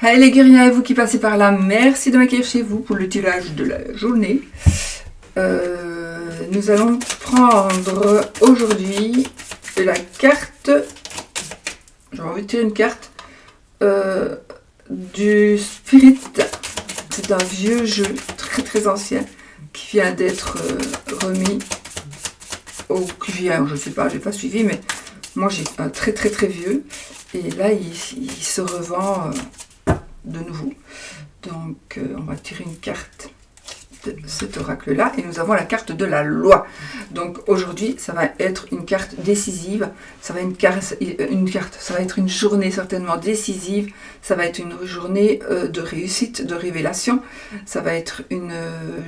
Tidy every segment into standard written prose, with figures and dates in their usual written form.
Hey les guerriers, vous qui passez par là, merci de m'accueillir chez vous pour le tirage de la journée. Nous allons prendre aujourd'hui la carte, j'ai envie de tirer une carte, du Spirit. C'est un vieux jeu très très ancien qui vient d'être remis au QVA, je ne sais pas, j'ai pas suivi, mais moi j'ai un très très très vieux et là il se revend de nouveau. Donc on va tirer une carte de cet oracle là et nous avons la carte de la loi. Donc aujourd'hui ça va être une carte décisive, ça va être une journée certainement décisive, ça va être une journée de réussite, de révélation, ça va être une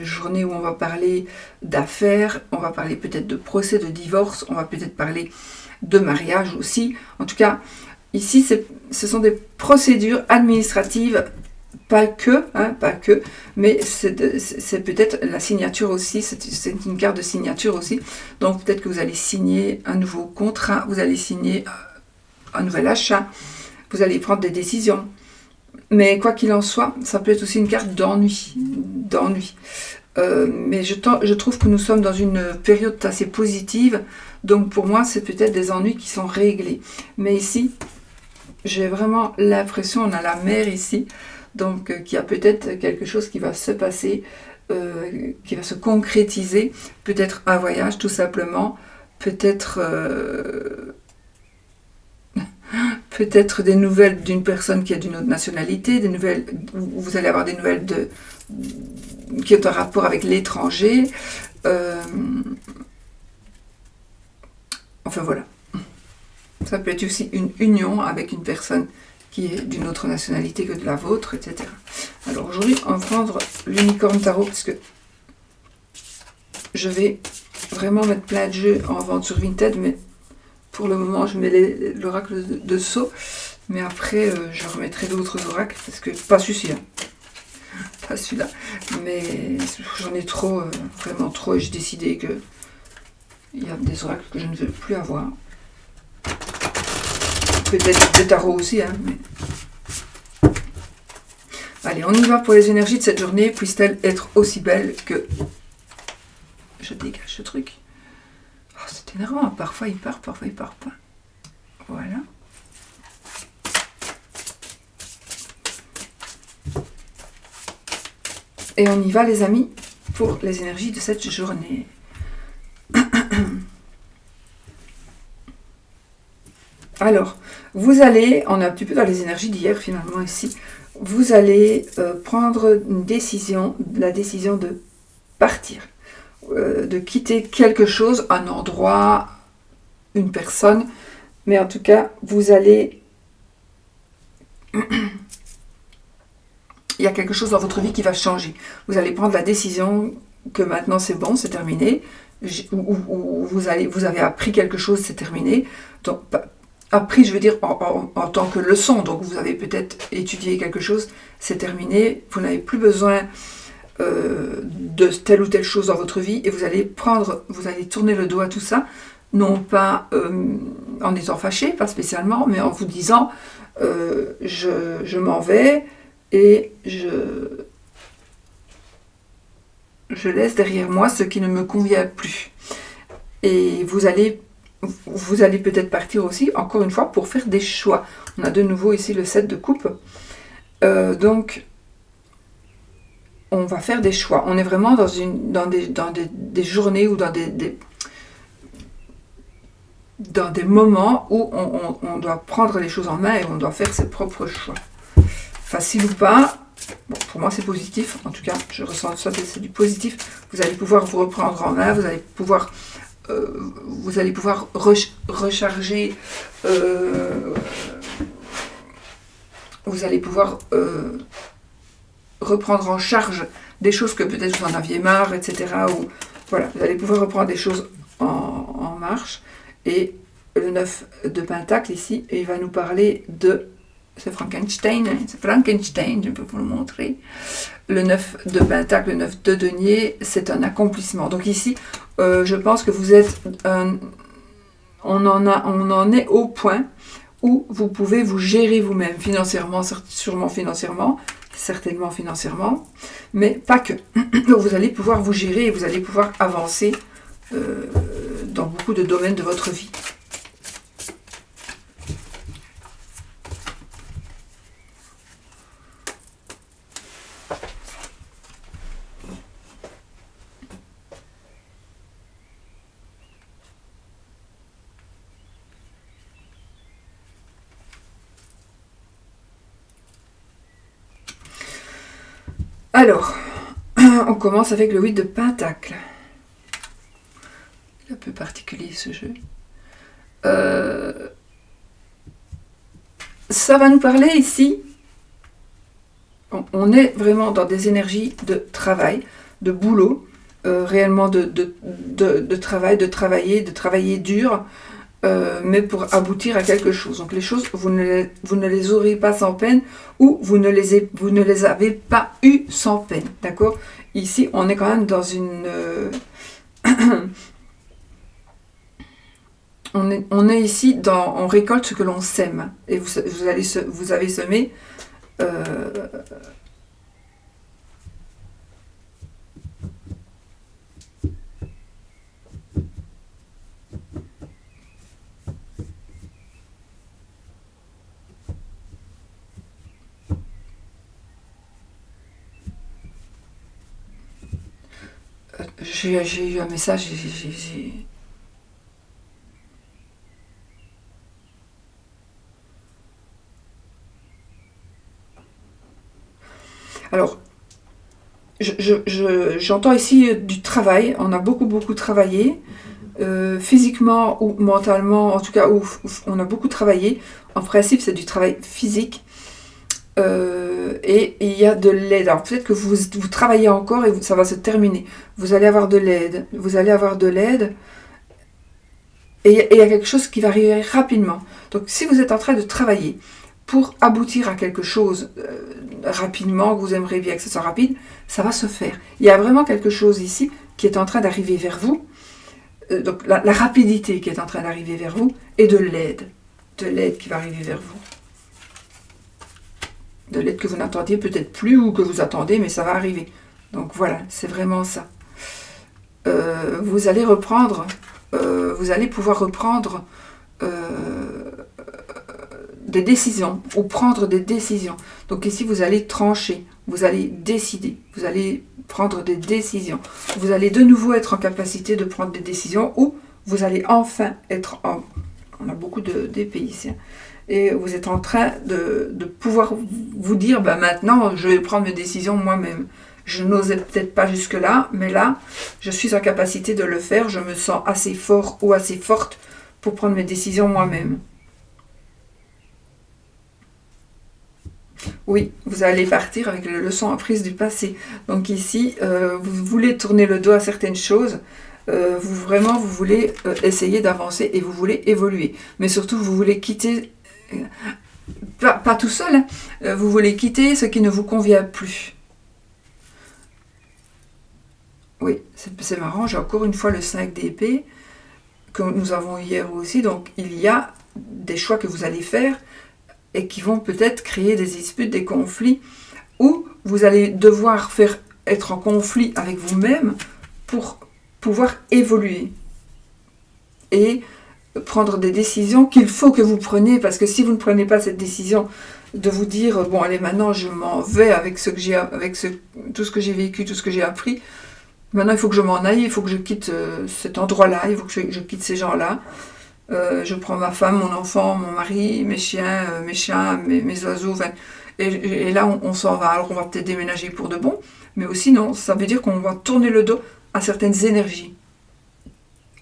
journée où on va parler d'affaires, on va parler peut-être de procès, de divorce, on va peut-être parler de mariage aussi. En tout cas ici ce sont des procédures administratives, pas que, mais c'est peut-être la signature aussi, c'est une carte de signature aussi. Donc peut-être que vous allez signer un nouveau contrat, vous allez signer un nouvel achat, vous allez prendre des décisions. Mais quoi qu'il en soit, ça peut être aussi une carte d'ennui. Mais je trouve que nous sommes dans une période assez positive, donc pour moi c'est peut-être des ennuis qui sont réglés. Mais ici, j'ai vraiment l'impression, on a la mer ici, donc qu'il y a peut-être quelque chose qui va se passer, qui va se concrétiser, peut-être un voyage tout simplement, peut-être peut-être des nouvelles d'une personne qui est d'une autre nationalité, des nouvelles, vous allez avoir des nouvelles qui ont un rapport avec l'étranger, enfin voilà. Ça peut être aussi une union avec une personne qui est d'une autre nationalité que de la vôtre, etc. Alors aujourd'hui, on va prendre l'unicorne tarot parce que je vais vraiment mettre plein de jeux en vente sur Vinted, mais pour le moment, je mets l'oracle de Sceaux, mais après, je remettrai d'autres oracles parce que pas celui-ci, pas celui-là, mais j'en ai trop, vraiment trop, et j'ai décidé que il y a des oracles que je ne veux plus avoir. Peut-être des tarots aussi, mais... Allez, on y va pour les énergies de cette journée. Puisse-t-elle être aussi belle que... Je dégage ce truc. Oh, c'est énervant. Parfois il part, parfois il part pas. Voilà. Et on y va, les amis, pour les énergies de cette journée. Alors, vous allez, on est un petit peu dans les énergies d'hier finalement ici, vous allez prendre une décision, la décision de partir, de quitter quelque chose, un endroit, une personne, mais en tout cas, vous allez... Il y a quelque chose dans votre vie qui va changer. Vous allez prendre la décision que maintenant c'est bon, c'est terminé, ou vous avez appris quelque chose, c'est terminé. Donc, appris, je veux dire, en tant que leçon. Donc, vous avez peut-être étudié quelque chose, c'est terminé. Vous n'avez plus besoin de telle ou telle chose dans votre vie et vous allez tourner le dos à tout ça. Non pas en étant fâché, pas spécialement, mais en vous disant je m'en vais et je laisse derrière moi ce qui ne me convient plus. Et vous allez peut-être partir aussi, encore une fois, pour faire des choix. On a de nouveau ici le 7 de coupe. Donc, on va faire des choix. On est vraiment dans des journées ou dans des moments où on doit prendre les choses en main et on doit faire ses propres choix. Facile ou pas, bon, pour moi c'est positif. En tout cas, je ressens ça, c'est du positif. Vous allez pouvoir vous reprendre en main, vous allez pouvoir recharger, vous allez pouvoir reprendre en charge des choses que peut-être vous en aviez marre, etc. Ou, voilà, vous allez pouvoir reprendre des choses en marche. Et le 9 de Pentacle ici, il va nous parler de... C'est Frankenstein, je peux vous le montrer. Le 9 de Pentacle, le 9 de Denier, c'est un accomplissement. Donc ici, je pense que vous êtes... on en est au point ou vous pouvez vous gérer vous-même financièrement, sûrement financièrement, certainement financièrement, mais pas que. Donc vous allez pouvoir vous gérer et vous allez pouvoir avancer dans beaucoup de domaines de votre vie. Alors, on commence avec le 8 de Pentacle. Il est un peu particulier ce jeu. Ça va nous parler ici. On est vraiment dans des énergies de travail, de boulot, réellement de travail, de travailler dur, mais pour aboutir à quelque chose. Donc les choses, vous ne les aurez pas sans peine, ou vous ne les avez pas eues sans peine, d'accord? Ici, on est quand même dans une... on est ici, on récolte ce que l'on sème, et vous avez semé... J'ai eu un message, Alors, j'entends ici du travail. On a beaucoup travaillé, physiquement ou mentalement, en tout cas, on a beaucoup travaillé. En principe, c'est du travail physique. Et il y a de l'aide. Alors peut-être que vous travaillez encore et ça va se terminer. Vous allez avoir de l'aide. Et il y a quelque chose qui va arriver rapidement. Donc si vous êtes en train de travailler pour aboutir à quelque chose rapidement, que vous aimeriez bien que ce soit rapide, ça va se faire. Il y a vraiment quelque chose ici qui est en train d'arriver vers vous. Donc la rapidité qui est en train d'arriver vers vous et de l'aide. De l'aide qui va arriver vers vous. De l'aide que vous n'attendiez peut-être plus ou que vous attendez, mais ça va arriver. Donc voilà, c'est vraiment ça. Vous allez pouvoir reprendre des décisions ou prendre des décisions. Donc ici, vous allez trancher, vous allez décider, vous allez prendre des décisions. Vous allez de nouveau être en capacité de prendre des décisions ou vous allez enfin être en... On a beaucoup d'épées ici. Et vous êtes en train de pouvoir vous dire, ben maintenant, je vais prendre mes décisions moi-même. Je n'osais peut-être pas jusque-là, mais là, je suis en capacité de le faire. Je me sens assez fort ou assez forte pour prendre mes décisions moi-même. Oui, vous allez partir avec les leçons apprises du passé. Donc ici, vous voulez tourner le dos à certaines choses. Vous voulez essayer d'avancer et vous voulez évoluer. Mais surtout, vous voulez quitter... Pas tout seul, hein. Vous voulez quitter ce qui ne vous convient plus. Oui, c'est marrant, j'ai encore une fois le 5 d'épée que nous avons hier aussi. Donc il y a des choix que vous allez faire et qui vont peut-être créer des disputes, des conflits, ou vous allez devoir être en conflit avec vous-même pour pouvoir évoluer et prendre des décisions qu'il faut que vous preniez, parce que si vous ne prenez pas cette décision de vous dire bon allez maintenant je m'en vais avec tout ce que j'ai vécu, tout ce que j'ai appris, maintenant il faut que je m'en aille, il faut que je quitte cet endroit-là, il faut que je quitte ces gens-là, je prends ma femme, mon enfant, mon mari, mes chiens, mes chats, mes oiseaux, et là on s'en va. Alors on va peut-être déménager pour de bon, mais aussi non, ça veut dire qu'on va tourner le dos à certaines énergies.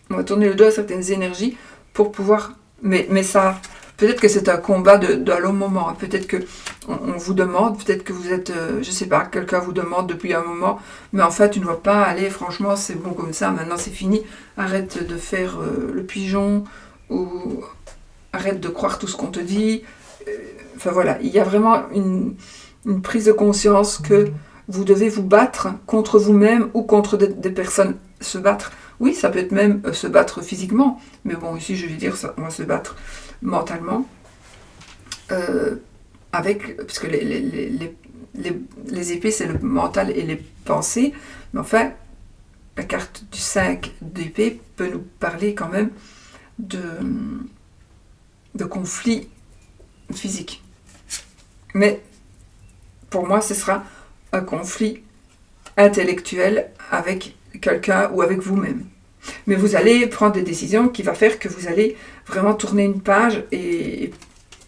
On va tourner le dos à certaines énergies pour pouvoir... Mais ça, peut-être que c'est un combat d'un long moment. Hein. Peut-être qu'on vous demande, peut-être que vous êtes... je sais pas, quelqu'un vous demande depuis un moment, mais en fait, tu ne dois pas aller, franchement, c'est bon comme ça, maintenant c'est fini. Arrête de faire le pigeon, ou arrête de croire tout ce qu'on te dit. Enfin voilà, il y a vraiment une prise de conscience que vous devez vous battre contre vous-même ou contre des personnes. Se battre, oui, ça peut être même se battre physiquement, mais bon, ici je vais dire, on va se battre mentalement. parce que les épées, c'est le mental et les pensées, mais enfin, la carte du 5 d'épée peut nous parler quand même de conflits physiques. Mais pour moi, ce sera un conflit intellectuel avec quelqu'un ou avec vous-même. Mais vous allez prendre des décisions qui va faire que vous allez vraiment tourner une page et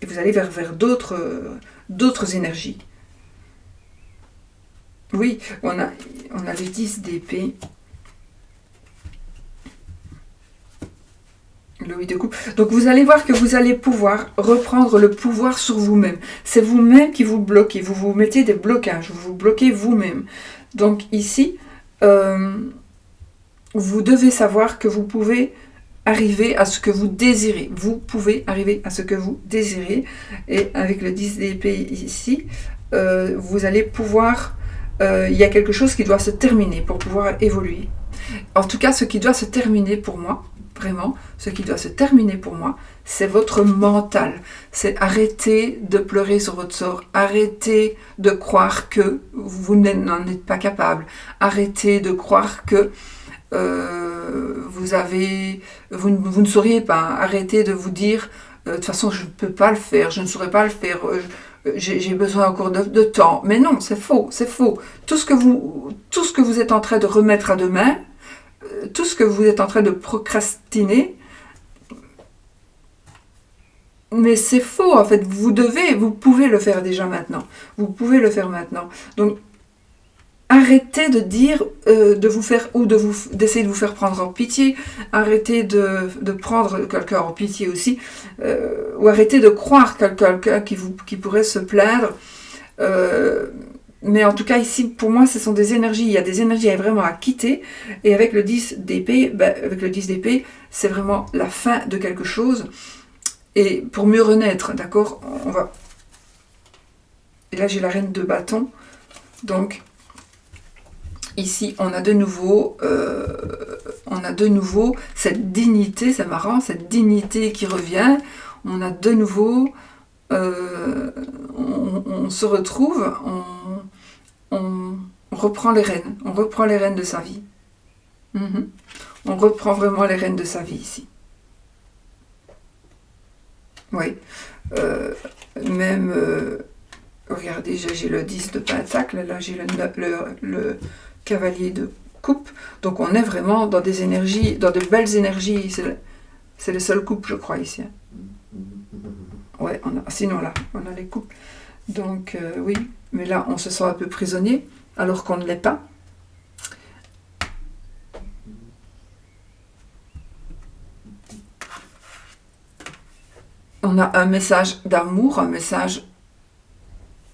vous allez vers d'autres énergies. Oui, on a le 10 d'épée. Le 8 de coupe. Donc vous allez voir que vous allez pouvoir reprendre le pouvoir sur vous-même. C'est vous-même qui vous bloquez. Vous vous mettez des blocages. Vous vous bloquez vous-même. Donc ici, vous devez savoir que vous pouvez arriver à ce que vous désirez. Vous pouvez arriver à ce que vous désirez. Et avec le 10 d'épée ici, vous allez pouvoir... il y a quelque chose qui doit se terminer pour pouvoir évoluer. En tout cas, ce qui doit se terminer pour moi, vraiment, ce qui doit se terminer pour moi, c'est votre mental. C'est arrêter de pleurer sur votre sort. Arrêter de croire que vous n'en êtes pas capable. Arrêter de croire que vous ne sauriez pas. Arrêtez de vous dire de toute façon je ne peux pas le faire, je ne saurais pas le faire, j'ai besoin encore de temps. Mais non, c'est faux, c'est faux. Tout ce que vous êtes en train de remettre à demain, tout ce que vous êtes en train de procrastiner, mais c'est faux en fait. Vous pouvez le faire déjà maintenant. Vous pouvez le faire maintenant. Donc arrêtez de dire, d'essayer de vous faire prendre en pitié. Arrêtez de prendre quelqu'un en pitié aussi, ou arrêtez de croire quelqu'un qui pourrait se plaindre. Mais en tout cas ici, pour moi, ce sont des énergies. Il y a des énergies vraiment à quitter. Et avec le 10 d'épée, c'est vraiment la fin de quelque chose. Et pour mieux renaître, d'accord, et là, j'ai la reine de bâton. Donc, ici, on a de nouveau cette dignité, c'est marrant, cette dignité qui revient. On a de nouveau, on se retrouve, on reprend les rênes de sa vie. On reprend vraiment les rênes de sa vie ici. Oui. Regardez, j'ai le 10 de pentacle, là j'ai le cavalier de coupe. Donc on est vraiment dans des énergies, dans de belles énergies. C'est le seul coupe, je crois, ici. Ouais, sinon là, on a les coupes. Donc oui, mais là, on se sent un peu prisonnier, alors qu'on ne l'est pas. On a un message d'amour, un message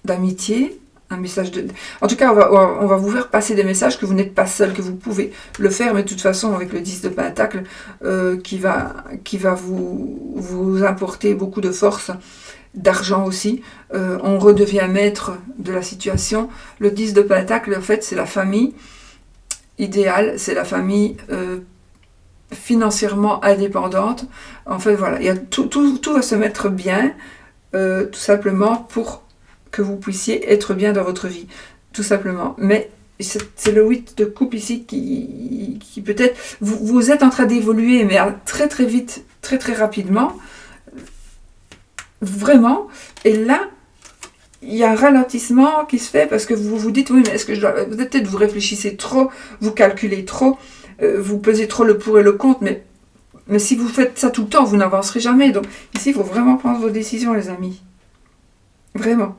d'amitié, un message de... En tout cas, on va vous faire passer des messages que vous n'êtes pas seul, que vous pouvez le faire, mais de toute façon, avec le 10 de pentacle, qui va vous apporter beaucoup de force, d'argent aussi. On redevient maître de la situation. Le 10 de pentacle, en fait, c'est la famille idéale, c'est la famille financièrement indépendante. En fait, voilà, tout va se mettre bien, tout simplement pour que vous puissiez être bien dans votre vie, tout simplement. Mais c'est le 8 de coupe ici qui peut-être... Vous êtes en train d'évoluer, mais très très vite, très très rapidement, vraiment. Et là, il y a un ralentissement qui se fait parce que vous vous dites, oui, mais est-ce que je dois... Peut-être vous réfléchissez trop, vous calculez trop, vous pesez trop le pour et le contre, mais si vous faites ça tout le temps, vous n'avancerez jamais. Donc ici, il faut vraiment prendre vos décisions, les amis. Vraiment.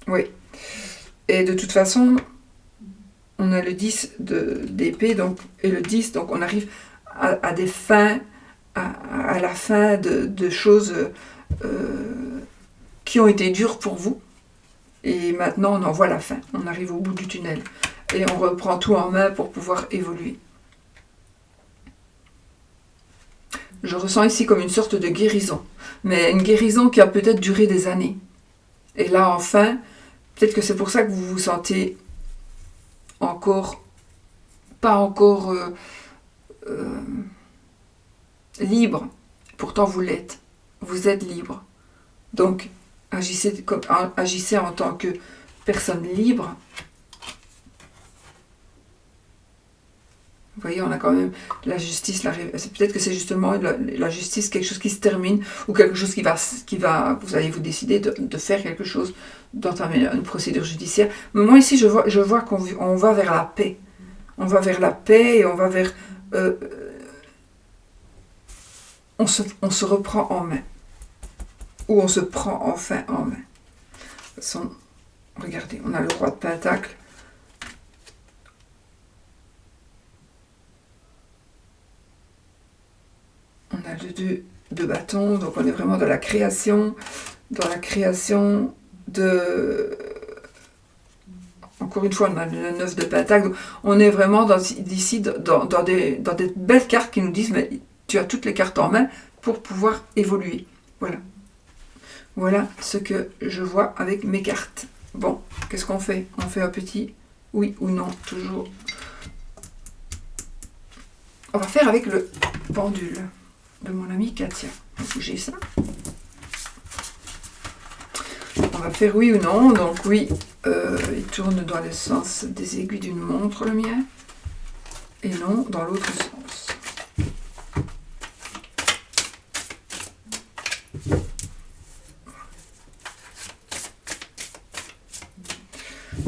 Oui. Et de toute façon, on a le 10 d'épée, donc, et le 10, donc on arrive à des fins, à la fin de choses qui ont été dures pour vous. Et maintenant, on en voit la fin. On arrive au bout du tunnel. Et on reprend tout en main pour pouvoir évoluer. Je ressens ici comme une sorte de guérison. Mais une guérison qui a peut-être duré des années. Et là, enfin, peut-être que c'est pour ça que vous vous sentez pas encore libre. Pourtant, vous l'êtes. Vous êtes libre. Donc, agissez en tant que personne libre. Vous voyez, on a quand même la justice. Peut-être que c'est justement la justice, quelque chose qui se termine, ou quelque chose qui va vous allez vous décider de faire quelque chose, d'entamer une procédure judiciaire. Mais moi ici, je vois qu'on va vers la paix. On va vers la paix et on va vers... on se reprend en main. Ou on se prend enfin en main. De toute façon, regardez, on a le roi de Pentacle. On a le 2 de bâton, donc on est vraiment dans la création de... Encore une fois, on a le 9 de Pentacle. On est vraiment d'ici dans des belles cartes qui nous disent, mais tu as toutes les cartes en main pour pouvoir évoluer. Voilà. Voilà ce que je vois avec mes cartes. Bon, qu'est-ce qu'on fait? On fait un petit oui ou non, toujours. On va faire avec le pendule de mon amie Katia. On va bouger ça. On va faire oui ou non. Donc oui, il tourne dans le sens des aiguilles d'une montre, le mien. Et non, dans l'autre sens.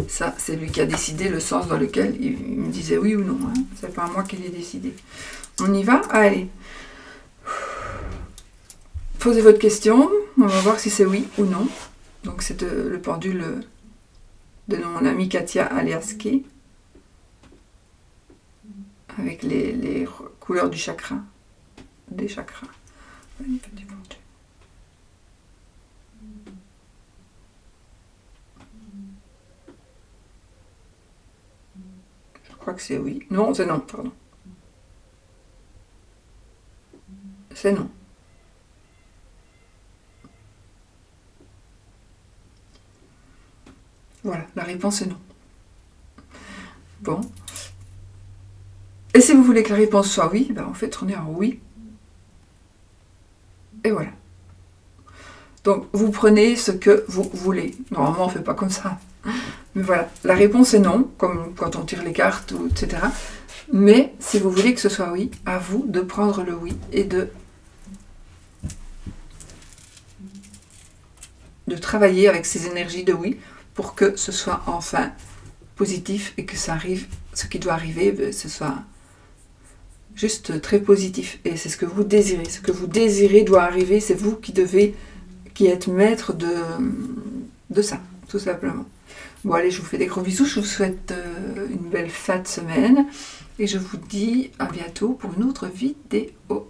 Ça, c'est lui qui a décidé le sens dans lequel il me disait oui ou non. Hein. C'est pas moi qui l'ai décidé. On y va? Allez. Posez votre question. On va voir si c'est oui ou non. Donc, c'est le pendule de mon amie Katia Aliaski. Avec les couleurs du chakra. Des chakras. Je crois que c'est oui. Non, c'est non, pardon. C'est non. Voilà, la réponse est non. Bon. Et si vous voulez que la réponse soit oui, ben on fait tourner en oui. Et voilà. Donc, vous prenez ce que vous voulez. Normalement, on ne fait pas comme ça. Mais voilà, la réponse est non, comme quand on tire les cartes, etc. Mais si vous voulez que ce soit oui, à vous de prendre le oui et de travailler avec ces énergies de oui pour que ce soit enfin positif et que ça arrive, ce qui doit arriver, ce soit juste très positif. Et c'est ce que vous désirez. Ce que vous désirez doit arriver, c'est vous qui êtes maître de ça, tout simplement. Bon, allez, je vous fais des gros bisous. Je vous souhaite une belle fin de semaine. Et je vous dis à bientôt pour une autre vidéo.